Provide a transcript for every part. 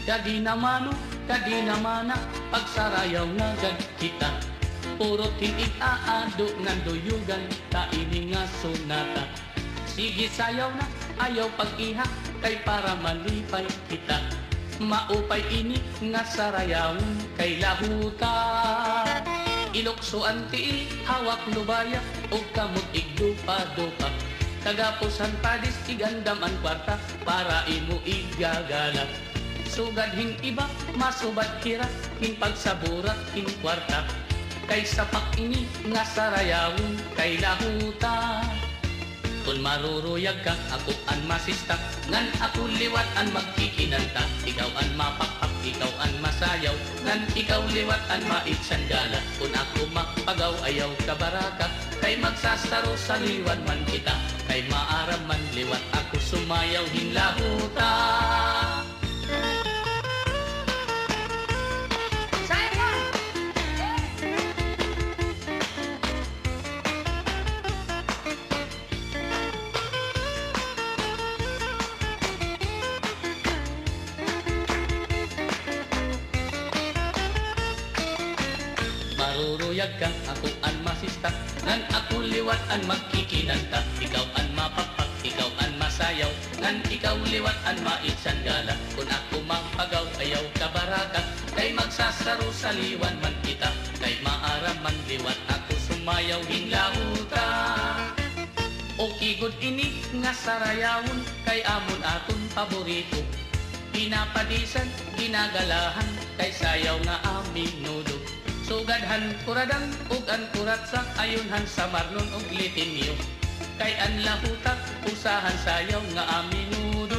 Kadi namana, pagsarayaw na gad kita. Puro tinig aado ng duyugan, kaini nga sonata. Sige sayaw na, ayaw pag-iha, kay para malipay kita. Maupay ini nga sarayaw, kay lahuta. Ilokso anti, hawak lubaya, o kamot igdupa-dupa. Kagapusan padis, igandam ang kwarta, para imo igagala. Sugad hing iba, masubad kira, hing pagsaburat, hing kwarta. Kay sapak ini nga sarayawon, kay lahuta. Kung maruruyag ka, ako an masista, ngan ako liwat an magkikinanta. Ikaw an mapakpak, ikaw an masayaw, ngan ikaw liwat an maitsandala. Kung ako makpagaw, ayaw ka baraka, kay magsasaro sa liwan man kita. Kay maaram man liwat ako sumayaw, hin lahuta. Maruruyag ka, ako an masista, ngan ako liwat an magkikinanta. Ikaw an mapakpak, ikaw an masayaw, ngan ikaw liwat an maitsandala. Kung ako mapagaw, ayaw ka baraka, kay magsasaro sa liwan man kita. Kay maaram man liwat ako sumayaw, hinlahuta. O kigod ini nga sarayawon, kay amon aton paborito. Pinapadisan, ginagalahan, kay sayaw nga amin nudo. Sugadhan kuradang ug an kuratsak, ayunhan sa marnon ug litinyo. Kay an lahutak, usahan sayaw nga aminudo.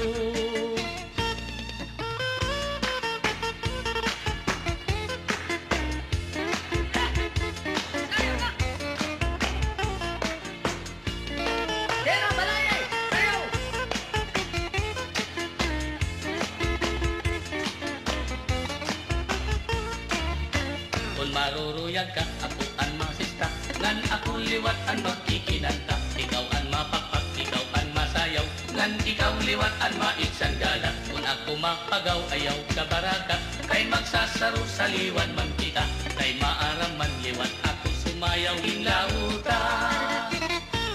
Kung maruruyag ka, ako an masista, ngan ako liwat an magkikinanta. Ikaw an mapakpak, ikaw an masayaw, ngan ikaw liwat an maitsandala. Kung ako mapagaw, ayaw ka baraka, kay magsasaro sa liwan man kita. Kay maaram man liwat ako sumayaw, hinlauta.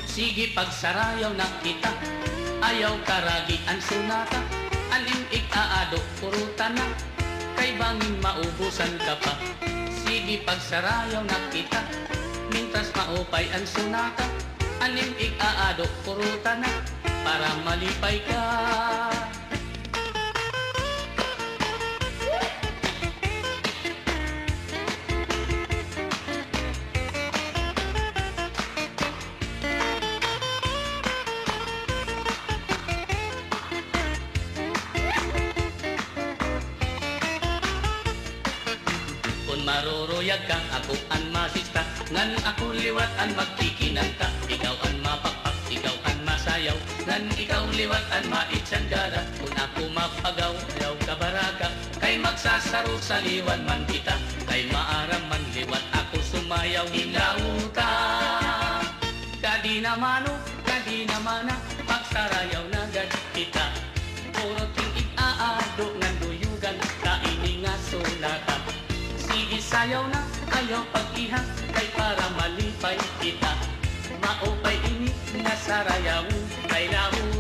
Sige pagsarayaw na kita, ayaw karagi an sunata. Alimik aado, purutan na, kay bangin maubusan ka pa. Sige pagsarayaw na kita, mintras maupay ang sunata. Alimik aado, purutan na, para malipay ka. Maruruyag ka, ako an masista, ngan ako liwat an magkikinanta. Ikaw an mapakpak, ikaw an masayaw, ngan ikaw liwat an maitsandala. Kung ako mapagaw, ayaw ka baraka, kay magsasaro sa liwan man kita. Kay maaram man liwat ako sumayaw, hinlauta. Kadi namana, pagsarayaw na gad kita. Puro tingig aado ng duyugan, kaini nga sunata. Sige sayaw na, ayaw pag-iha, kay para malipay kita. Maupay ini nga sarayaw, kay lahu